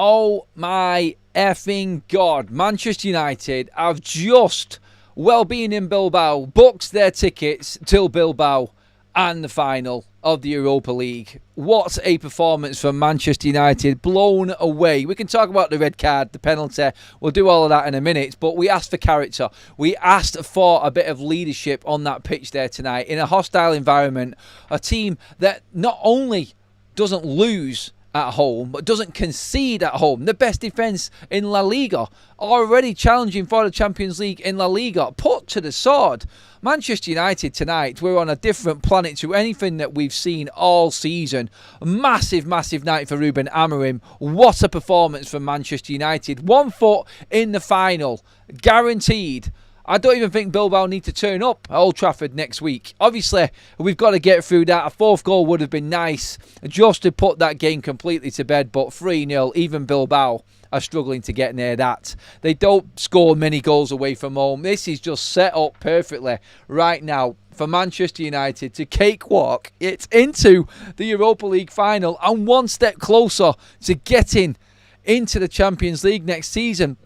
Oh my effing God. Manchester United have just, well, being in Bilbao, booked their tickets till Bilbao and the final of the Europa League. What a performance from Manchester United. Blown away. We can talk about the red card, the penalty. We'll do all of that in a minute. But we asked for character. We asked for a bit of leadership on that pitch there tonight. In a hostile environment, a team that not only doesn't lose at home, but doesn't concede at home. The best defence in La Liga, already challenging for the Champions League in La Liga, put to the sword. Manchester United tonight, we're on a different planet to anything that we've seen all season. Massive, massive night for Ruben Amorim. What a performance from Manchester United. 1 foot in the final, guaranteed. I don't even think Bilbao need to turn up at Old Trafford next week. Obviously, we've got to get through that. A fourth goal would have been nice just to put that game completely to bed. But 3-0, even Bilbao are struggling to get near that. They don't score many goals away from home. This is just set up perfectly right now for Manchester United to cakewalk it into the Europa League final and one step closer to getting into the Champions League next season.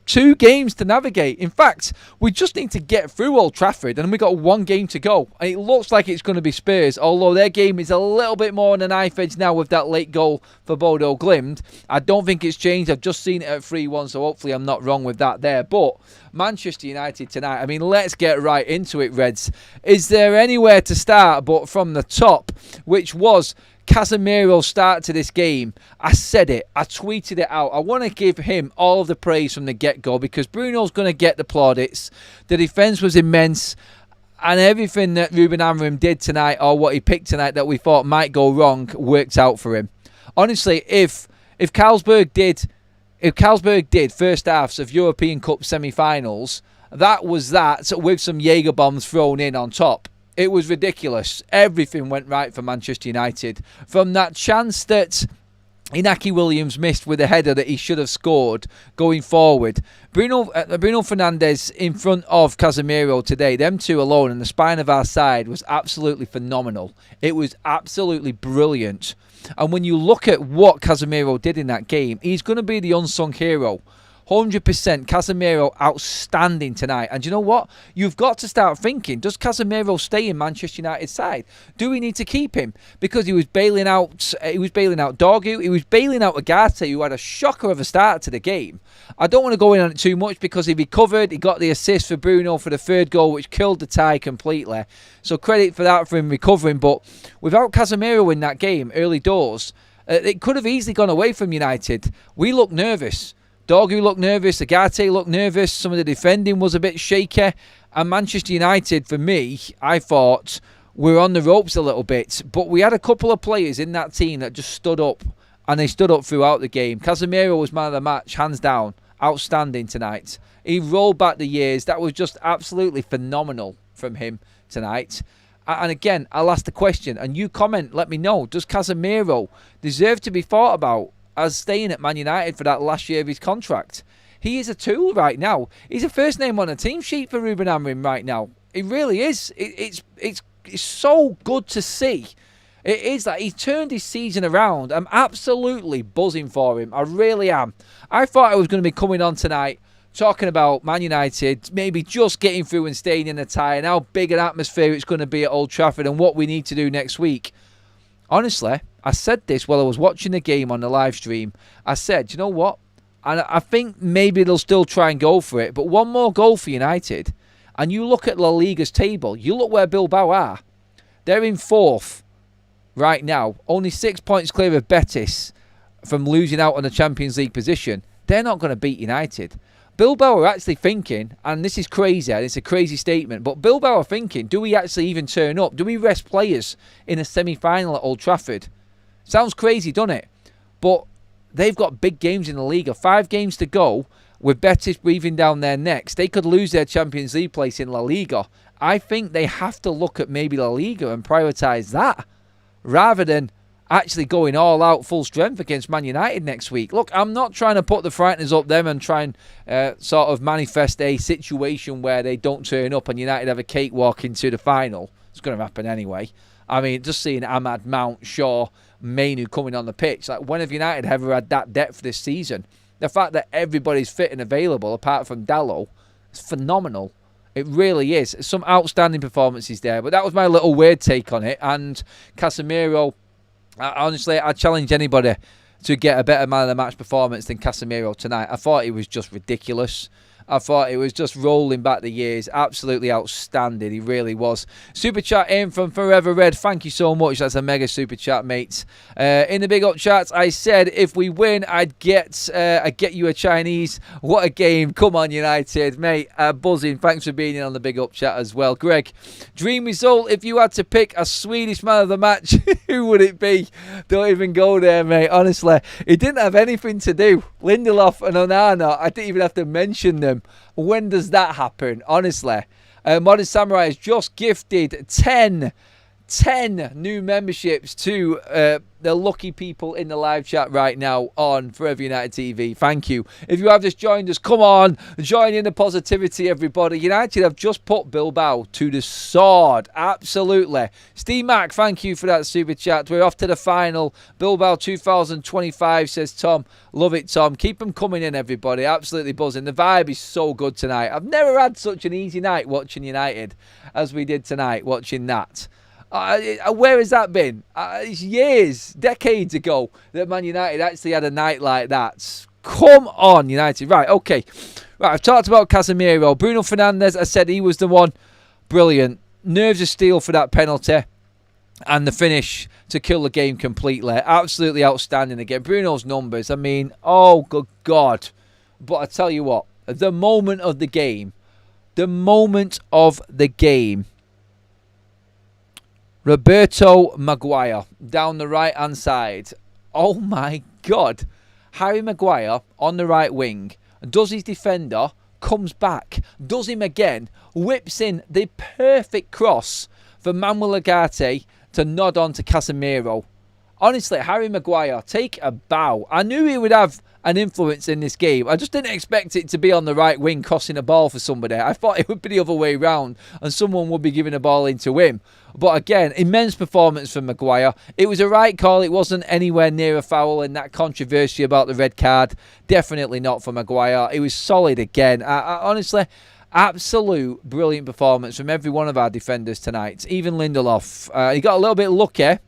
2 games to navigate. In fact, we just need to get through Old Trafford and we got 1 game to go. And it looks like it's going to be Spurs, although their game is a little bit more on a knife edge now with that late goal for Bodo Glimt. I don't think it's changed. I've just seen it at 3-1, so hopefully I'm not wrong with that there. But Manchester United tonight, I mean, let's get right into it, Reds. Is there anywhere to start but from the top, which was Casemiro's start to this game? I said it. I tweeted it out. I want to give him all of the praise from the get-go because Bruno's going to get the plaudits. The defence was immense. And everything that Ruben Amorim did tonight, or what he picked tonight that we thought might go wrong, worked out for him. Honestly, if Carlsberg did first halves of European Cup semi-finals, that was that with some Jaeger bombs thrown in on top. It was ridiculous. Everything went right for Manchester United. From that chance that Inaki Williams missed with a header that he should have scored going forward. Bruno Fernandes in front of Casemiro today, them two alone, and the spine of our side was absolutely phenomenal. It was absolutely brilliant. And when you look at what Casemiro did in that game, he's going to be the unsung hero. 100% Casemiro outstanding tonight. And you know what? You've got to start thinking, does Casemiro stay in Manchester United's side? Do we need to keep him? Because he was bailing out Dorgu, he was bailing out Agate, who had a shocker of a start to the game. I don't want to go in on it too much because he recovered, he got the assist for Bruno for the 3rd goal, which killed the tie completely. So credit for that for him recovering. But without Casemiro in that game, early doors, it could have easily gone away from United. We looked nervous. Dorgu looked nervous, Agate looked nervous, some of the defending was a bit shaky, and Manchester United, for me, I thought, were on the ropes a little bit, but we had a couple of players in that team that just stood up, and they stood up throughout the game. Casemiro was man of the match, hands down, outstanding tonight. He rolled back the years, that was just absolutely phenomenal from him tonight. And again, I'll ask the question, and you comment, let me know, does Casemiro deserve to be thought about as staying at Man United for that last year of his contract? He is a tool right now. He's a first name on a team sheet for Ruben Amorim right now. It really is. It's so good to see. It is that he's turned his season around. I'm absolutely buzzing for him. I really am. I thought I was going to be coming on tonight talking about Man United maybe just getting through and staying in the tie and how big an atmosphere it's going to be at Old Trafford and what we need to do next week. Honestly, I said this while I was watching the game on the live stream. I said, you know what? And I think maybe they'll still try and go for it. But one more goal for United. And you look at La Liga's table. You look where Bilbao are. They're in 4th right now. Only 6 points clear of Betis from losing out on the Champions League position. They're not going to beat United. Bilbao are actually thinking, and this is crazy, and it's a crazy statement, but Bilbao are thinking, do we actually even turn up? Do we rest players in a semi-final at Old Trafford? Sounds crazy, doesn't it? But they've got big games in the Liga. 5 games to go with Betis breathing down their necks. They could lose their Champions League place in La Liga. I think they have to look at maybe La Liga and prioritise that rather than actually going all out full strength against Man United next week. Look, I'm not trying to put the frighteners up them and try and sort of manifest a situation where they don't turn up and United have a cakewalk into the final. It's going to happen anyway. I mean, just seeing Ahmad, Mount, Shaw, Mainu coming on the pitch. Like, when have United ever had that depth this season? The fact that everybody's fit and available, apart from Dalot, is phenomenal. It really is. Some outstanding performances there. But that was my little weird take on it. And Casemiro, honestly, I challenge anybody to get a better man of the match performance than Casemiro tonight. I thought he was just ridiculous. I thought it was just rolling back the years. Absolutely outstanding. He really was. Super chat in from Forever Red. Thank you so much. That's a mega super chat, mate. In the big up chats, I said if we win, I'd get you a Chinese. What a game. Come on, United. Mate, buzzing. Thanks for being in on the big up chat as well. Greg, dream result. If you had to pick a Swedish man of the match, who would it be? Don't even go there, mate. Honestly, he didn't have anything to do. Lindelof and Onana, I didn't even have to mention them. When does that happen? Honestly, Modern Samurai has just gifted 10 new memberships to the lucky people in the live chat right now on Forever United TV. Thank you. If you have just joined us, come on, join in the positivity, everybody. United have just put Bilbao to the sword. Absolutely. Steve Mack, thank you for that super chat. We're off to the final. Bilbao 2025, says Tom. Love it, Tom. Keep them coming in, everybody. Absolutely buzzing. The vibe is so good tonight. I've never had such an easy night watching United as we did tonight, watching that. Where has that been? It's years, decades ago that Man United actually had a night like that. Come on, United. Right, okay. Right, I've talked about Casemiro. Bruno Fernandes, I said he was the one. Brilliant. Nerves of steel for that penalty. And the finish to kill the game completely. Absolutely outstanding again. Bruno's numbers, I mean, oh, good God. But I tell you what, the moment of the game, Roberto Maguire down the right-hand side. Oh, my God. Harry Maguire on the right wing. Does his defender, comes back, does him again, whips in the perfect cross for Manuel Ugarte to nod on to Casemiro. Honestly, Harry Maguire, take a bow. I knew he would have an influence in this game. I just didn't expect it to be on the right wing crossing a ball for somebody. I thought it would be the other way round and someone would be giving a ball into him. But again, immense performance from Maguire. It was a right call. It wasn't anywhere near a foul, and that controversy about the red card, definitely not for Maguire. It was solid again. Honestly, absolute brilliant performance from every one of our defenders tonight. Even Lindelof. He got a little bit lucky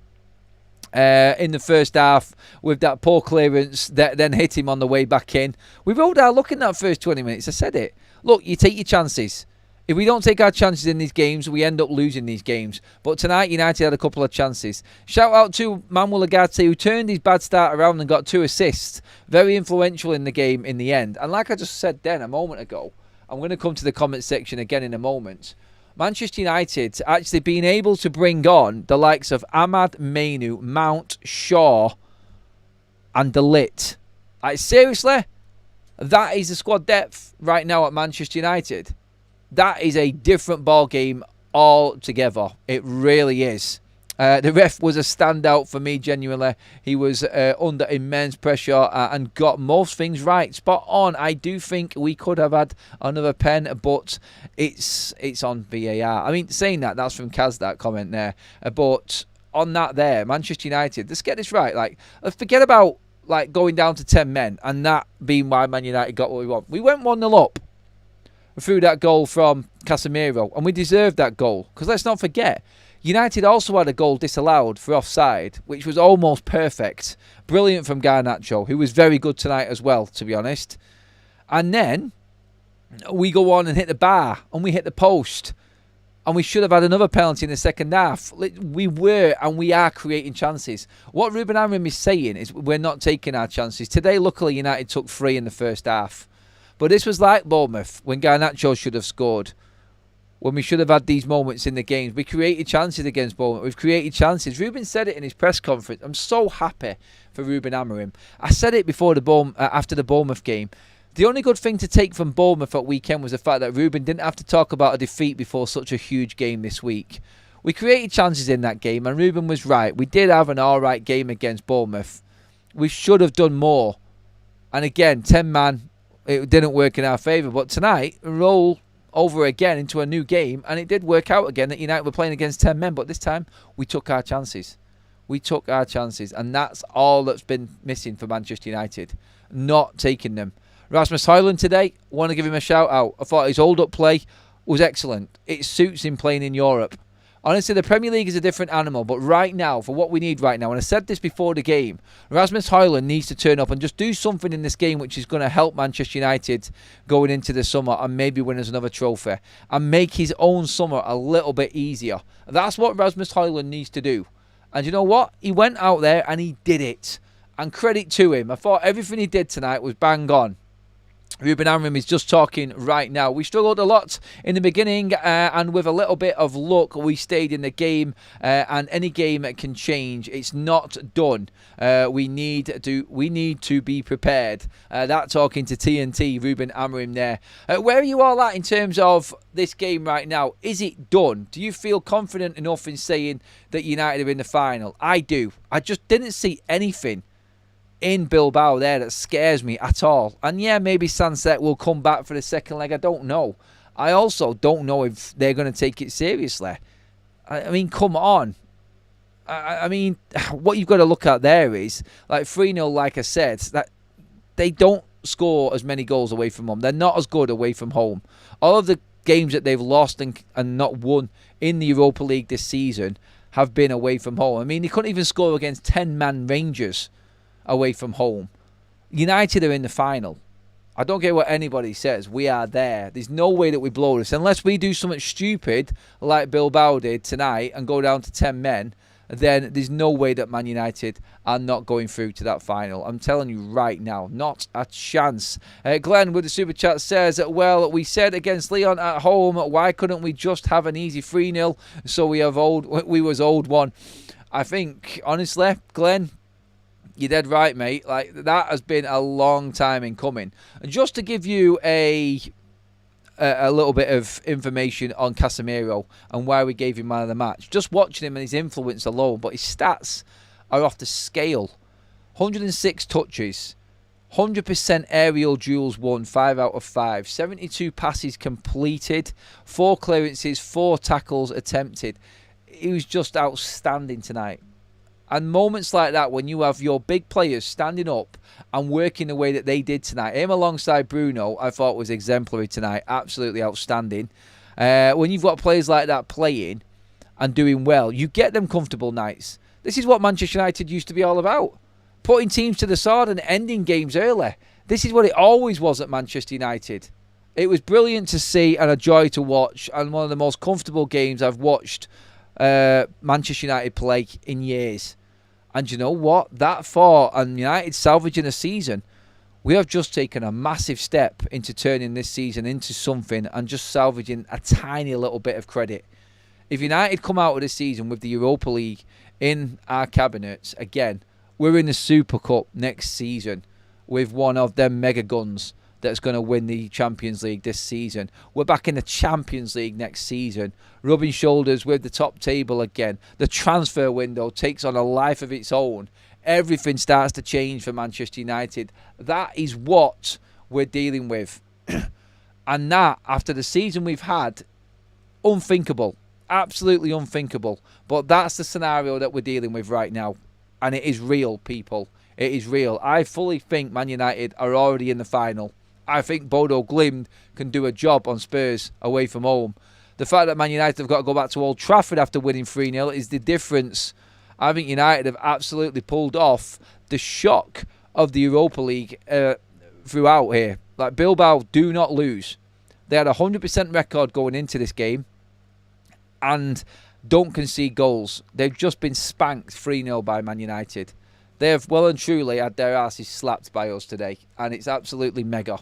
in the first half with that poor clearance that then hit him on the way back in. We rolled our luck in that first 20 minutes. I said it. Look, you take your chances. If we don't take our chances in these games, we end up losing these games. But tonight, United had a couple of chances. Shout out to Manuel Ugarte, who turned his bad start around and got 2 assists. Very influential in the game in the end. And like I just said then a moment ago, I'm going to come to the comment section again in a moment. Manchester United actually being able to bring on the likes of Ahmad, Mainu, Mount, Shaw and De Ligt. Like, seriously, that is the squad depth right now at Manchester United. That is a different ball game altogether. It really is. The ref was a standout for me, genuinely. He was under immense pressure and got most things right. Spot on. I do think we could have had another pen, but it's on VAR. I mean, saying that, that's from Kaz, that comment there. But on that there, Manchester United, let's get this right. Like, forget about like going down to 10 men and that being why Man United got what we want. We went 1-0 up through that goal from Casemiro, and we deserved that goal. Because let's not forget, United also had a goal disallowed for offside, which was almost perfect. Brilliant from Garnacho, who was very good tonight as well, to be honest. And then we go on and hit the bar, and we hit the post. And we should have had another penalty in the second half. We were and we are creating chances. What Ruben Amorim is saying is we're not taking our chances. Today, luckily, United took 3 in the first half. But this was like Bournemouth, when Garnacho should have scored. When we should have had these moments in the games. We created chances against Bournemouth. We've created chances. Ruben said it in his press conference. I'm so happy for Ruben Amorim. I said it before after the Bournemouth game. The only good thing to take from Bournemouth at weekend was the fact that Ruben didn't have to talk about a defeat before such a huge game this week. We created chances in that game, and Ruben was right. We did have an alright game against Bournemouth. We should have done more. And again, 10-man, it didn't work in our favour. But tonight, roll over again into a new game, and it did work out again that United were playing against 10 men, but this time we took our chances. We took our chances, and that's all that's been missing for Manchester United. Not taking them. Rasmus Højlund today, want to give him a shout out. I thought his hold-up play was excellent. It suits him playing in Europe. Honestly, the Premier League is a different animal, but right now, for what we need right now, and I said this before the game, Rasmus Højlund needs to turn up and just do something in this game which is going to help Manchester United going into the summer and maybe win us another trophy and make his own summer a little bit easier. That's what Rasmus Højlund needs to do. And you know what? He went out there and he did it. And credit to him. I thought everything he did tonight was bang on. Ruben Amorim is just talking right now. We struggled a lot in the beginning, and with a little bit of luck, we stayed in the game. And any game can change. It's not done. We need to be prepared. That talking to TNT, Ruben Amorim there. Where are you all at in terms of this game right now? Is it done? Do you feel confident enough in saying that United are in the final? I do. I just didn't see anything in Bilbao there that scares me at all. And yeah, maybe Sunset will come back for the second leg. I don't know. I also don't know if they're going to take it seriously. I mean, come on. I mean, what you've got to look at there is, like 3-0, like I said, that they don't score as many goals away from home. They're not as good away from home. All of the games that they've lost and not won in the Europa League this season have been away from home. I mean, they couldn't even score against 10-man Rangers away from home. United are in the final. I don't care what anybody says. We are there. There's no way that we blow this. Unless we do something stupid like Bilbao did tonight and go down to 10 men, then there's no way that Man United are not going through to that final. I'm telling you right now, not a chance. Glenn with the super chat says, well, we said against Lyon at home, why couldn't we just have an easy 3-0 so we was owed one? I think, honestly, Glenn, you're dead right, mate. Like, that has been a long time in coming. And just to give you a little bit of information on Casemiro and why we gave him man of the match. Just watching him and his influence alone, but his stats are off the scale. 106 touches, 100% aerial duels won, 5 out of 5. 72 passes completed, 4 clearances, 4 tackles attempted. He was just outstanding tonight. And moments like that, when you have your big players standing up and working the way that they did tonight, him alongside Bruno, I thought was exemplary tonight. Absolutely outstanding. When you've got players like that playing and doing well, you get them comfortable nights. This is what Manchester United used to be all about. Putting teams to the sword and ending games early. This is what it always was at Manchester United. It was brilliant to see and a joy to watch, and one of the most comfortable games I've watched Manchester United play in years. And you know what? That far, and United salvaging a season, we have just taken a massive step into turning this season into something and just salvaging a tiny little bit of credit. If United come out of this season with the Europa League in our cabinets, again, we're in the Super Cup next season with one of them mega guns that's going to win the Champions League this season. We're back in the Champions League next season, rubbing shoulders with the top table again. The transfer window takes on a life of its own. Everything starts to change for Manchester United. That is what we're dealing with. And that, after the season we've had, unthinkable. Absolutely unthinkable. But that's the scenario that we're dealing with right now. And it is real, people. It is real. I fully think Man United are already in the final. I think Bodo Glimt can do a job on Spurs away from home. The fact that Man United have got to go back to Old Trafford after winning 3-0 is the difference. I think United have absolutely pulled off the shock of the Europa League throughout here. Like, Bilbao do not lose. They had a 100% record going into this game and don't concede goals. They've just been spanked 3-0 by Man United. They have well and truly had their asses slapped by us today, and it's absolutely mega.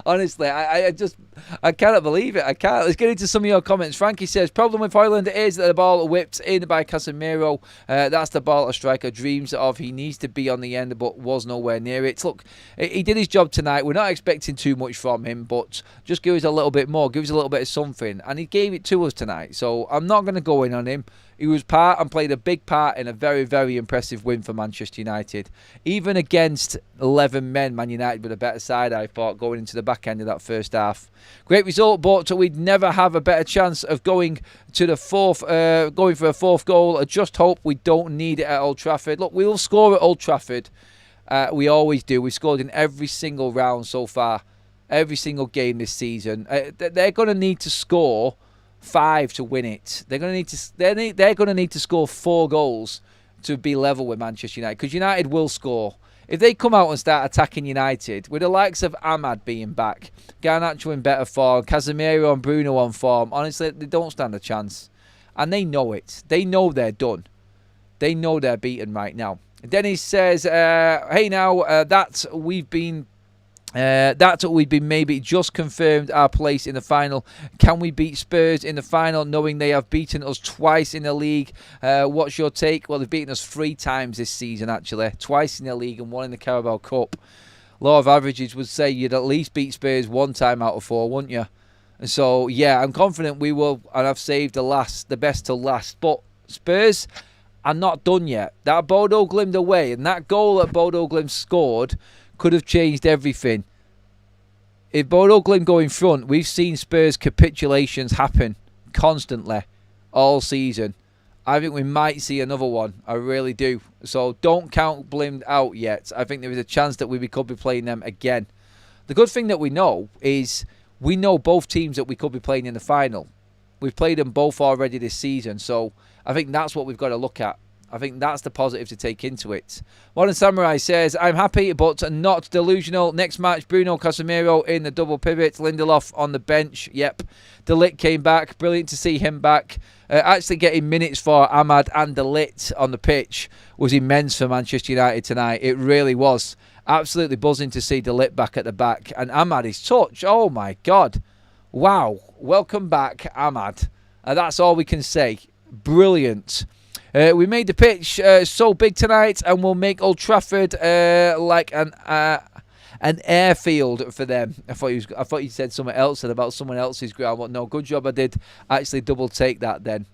Honestly, I cannot believe it. I can't. Let's get into some of your comments. Frankie says, problem with Højlund is that the ball whipped in by Casemiro. That's the ball a striker dreams of. He needs to be on the end, but was nowhere near it. Look, he did his job tonight. We're not expecting too much from him, but just give us a little bit more. Give us a little bit of something. And he gave it to us tonight. So I'm not going to go in on him. He was part and played a big part in a very, very impressive win for Manchester United. Even against 11 men, Man United were a better side, I thought, going into the back end of that first half. Great result, but we'd never have a better chance of going to the going for a fourth goal. I just hope we don't need it at Old Trafford. Look, we'll score at Old Trafford. We always do. We've scored in every single round so far, every single game this season. They're going to need to score 5 to win it. They're going to need to score 4 goals to be level with Manchester United, because United will score. If they come out and start attacking United, with the likes of Ahmad being back, Garnacho in better form, Casemiro and Bruno on form, honestly, they don't stand a chance. And they know it. They know they're done. They know they're beaten right now. Dennis says, hey now, that we've been maybe just confirmed our place in the final. Can we beat Spurs in the final, knowing they have beaten us twice in the league? What's your take? Well, they've beaten us 3 times this season, actually. Twice in the league and 1 in the Carabao Cup. Law of averages would say you'd at least beat Spurs 1 time out of 4, wouldn't you? And so, yeah, I'm confident we will, and I've saved the best till last. But Spurs are not done yet. That Bodo Glimt away, and that goal that Bodo Glimt scored could have changed everything. If Bodo Glimt go in front, we've seen Spurs capitulations happen constantly all season. I think we might see another one. I really do. So don't count Glimt out yet. I think there is a chance that we could be playing them again. The good thing that we know is we know both teams that we could be playing in the final. We've played them both already this season. So I think that's what we've got to look at. I think that's the positive to take into it. Modern Samurai says, I'm happy but not delusional. Next match, Bruno Casemiro in the double pivot. Lindelof on the bench. Yep. De Ligt came back. Brilliant to see him back. Actually getting minutes for Ahmad and De Ligt on the pitch was immense for Manchester United tonight. It really was. Absolutely buzzing to see De Ligt back at the back. And Ahmad, his touch. Oh my God. Wow. Welcome back, Ahmad. That's all we can say. Brilliant. We made the pitch so big tonight, and we'll make Old Trafford like an airfield for them. I thought you said something else about someone else's ground. But no, good job. I did actually double take that then.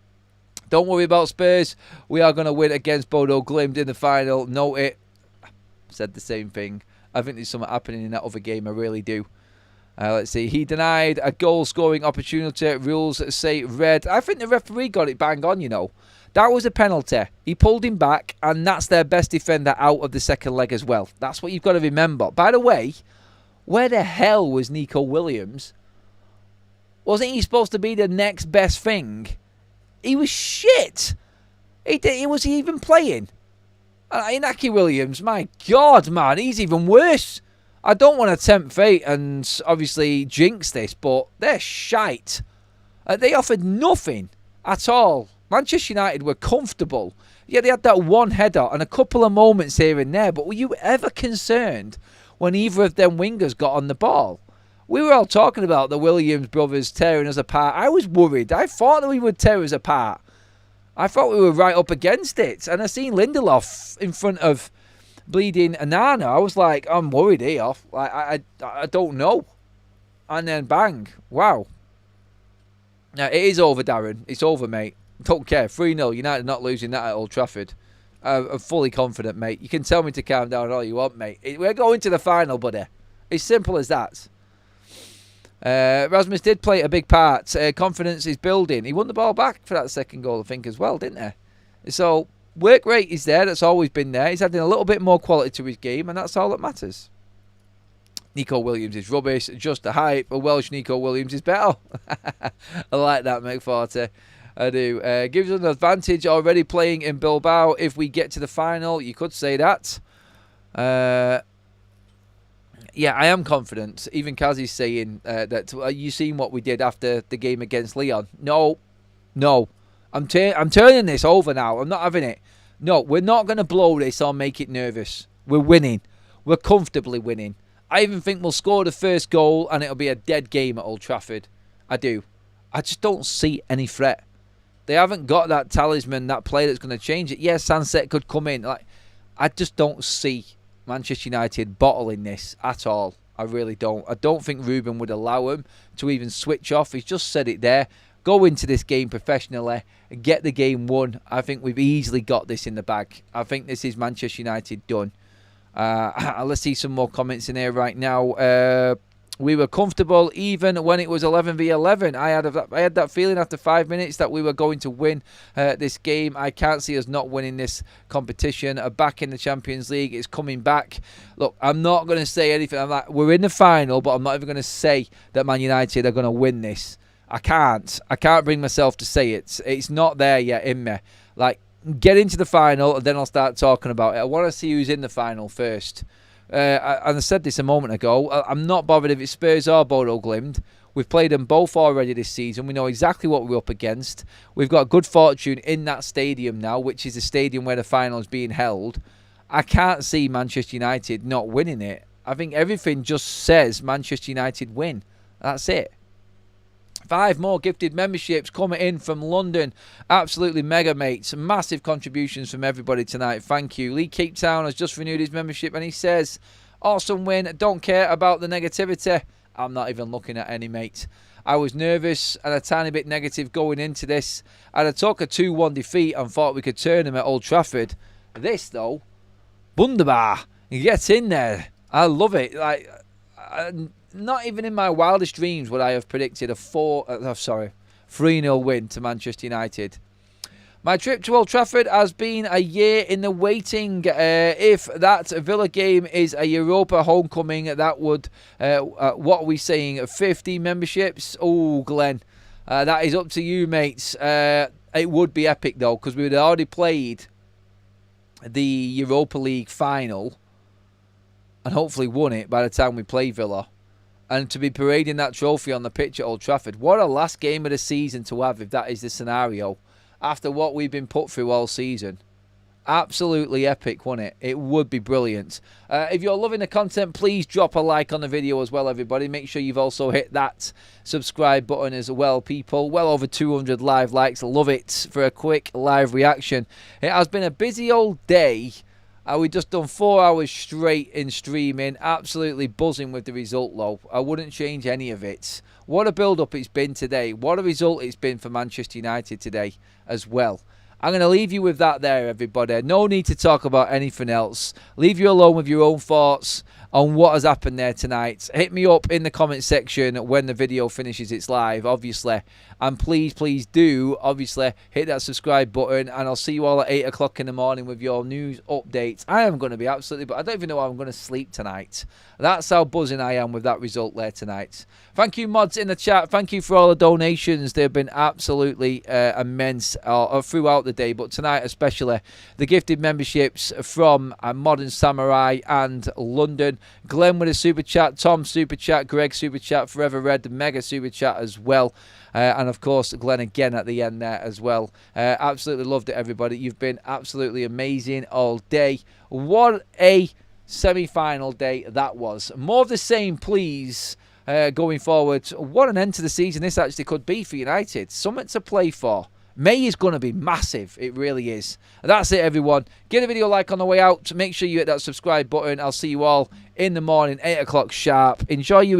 Don't worry about Spurs. We are going to win against Bodo Glimt in the final. Note it. Said the same thing. I think there's something happening in that other game. I really do. Let's see. He denied a goal-scoring opportunity. Rules say red. I think the referee got it bang on, you know. That was a penalty. He pulled him back, and that's their best defender out of the second leg as well. That's what you've got to remember. By the way, where the hell was Nico Williams? Wasn't he supposed to be the next best thing? He was shit. Was he even playing? Inaki Williams, my God, man, he's even worse. I don't want to tempt fate and obviously jinx this, but they're shite. They offered nothing at all. Manchester United were comfortable. Yeah, they had that one header and a couple of moments here and there, but were you ever concerned when either of them wingers got on the ball? We were all talking about the Williams brothers tearing us apart. I was worried. I thought that we would tear us apart. I thought we were right up against it. And I seen Lindelof in front of bleeding Anana. I was like, I'm worried here. I don't know. And then bang. Wow. Now, it is over, Darren. It's over, mate. Don't care. 3-0. United not losing that at Old Trafford. I'm fully confident, mate. You can tell me to calm down all you want, mate. We're going to the final, buddy. It's simple as that. Rasmus did play a big part. Confidence is building. He won the ball back for that second goal, I think, as well, didn't he? So, work rate is there. That's always been there. He's adding a little bit more quality to his game, and that's all that matters. Nico Williams is rubbish. Just a hype. A Welsh Nico Williams is better. I like that, McForty. I do. Gives us an advantage already playing in Bilbao. If we get to the final, you could say that. Yeah, I am confident. Even Kazi's saying that you seen what we did after the game against Leon. No. I'm turning this over now. I'm not having it. No, we're not going to blow this or make it nervous. We're winning. We're comfortably winning. I even think we'll score the first goal and it'll be a dead game at Old Trafford. I do. I just don't see any threat. They haven't got that talisman, that player that's going to change it. Yes, Sunset could come in. I just don't see Manchester United bottling this at all. I really don't. I don't think Ruben would allow him to even switch off. He's just said it there. go into this game professionally, get the game won. I think we've easily got this in the bag. I think this is Manchester United done. Let's see some more comments in here right now. We were comfortable even when it was 11v11. I had that feeling after 5 minutes that we were going to win this game. I can't see us not winning this competition. Back in the Champions League, it's coming back. Look, I'm not going to say anything. I'm like, we're in the final, but I'm not even going to say that Man United are going to win this. I can't bring myself to say it. It's not there yet in me. Like, get into the final, and then I'll start talking about it. I want to see who's in the final first. And I said this a moment ago, I'm not bothered if it's Spurs or Bodo Glimt. We've played them both already this season. We know exactly what we're up against. We've got good fortune in that stadium now, which is the stadium where the final is being held. I can't see Manchester United not winning it. I think everything just says Manchester United win. That's it. 5 more gifted memberships coming in from London. Absolutely mega, mates. Massive contributions from everybody tonight. Thank you. Lee Cape Town has just renewed his membership and he says, awesome win. Don't care about the negativity. I'm not even looking at any, mate. I was nervous and a tiny bit negative going into this. And I took a 2-1 defeat and thought we could turn them at Old Trafford. This, though, wunderbar. You get in there. I love it. Like, not even in my wildest dreams would I have predicted a 3-0 win to Manchester United. My trip to Old Trafford has been a year in the waiting. If that Villa game is a Europa homecoming, that would, what are we saying, 50 memberships? Oh, Glenn, that is up to you, mates. It would be epic, though, because we would have already played the Europa League final and hopefully won it by the time we play Villa. And to be parading that trophy on the pitch at Old Trafford, what a last game of the season to have if that is the scenario, after what we've been put through all season. Absolutely epic, wouldn't it? It would be brilliant. If you're loving the content, please drop a like on the video as well, everybody. Make sure you've also hit that subscribe button as well, people. Well over 200 live likes. Love it for a quick live reaction. It has been a busy old day. We've just done 4 hours straight in streaming. Absolutely buzzing with the result, though. I wouldn't change any of it. What a build-up it's been today. What a result it's been for Manchester United today as well. I'm going to leave you with that there, everybody. No need to talk about anything else. Leave you alone with your own thoughts on what has happened there tonight. Hit me up in the comment section when the video finishes its live, obviously. And please do, obviously, hit that subscribe button. And I'll see you all at 8 o'clock in the morning with your news updates. I am going to be absolutely, but I don't even know how I'm going to sleep tonight. That's how buzzing I am with that result there tonight. Thank you, mods in the chat. Thank you for all the donations. They've been absolutely immense throughout the day, but tonight especially. The gifted memberships from Modern Samurai and London. Glenn with a super chat, Tom super chat, Greg super chat, Forever Red, the mega super chat as well. And of course, Glenn again at the end there as well. Absolutely loved it, everybody. You've been absolutely amazing all day. What a semi-final day that was. More of the same, please. Going forward, what an end to the season this actually could be for United. Something to play for. May is going to be massive. It really is. That's it, everyone. Give the video a like on the way out. Make sure you hit that subscribe button. I'll see you all in the morning, 8 o'clock sharp. Enjoy your evening.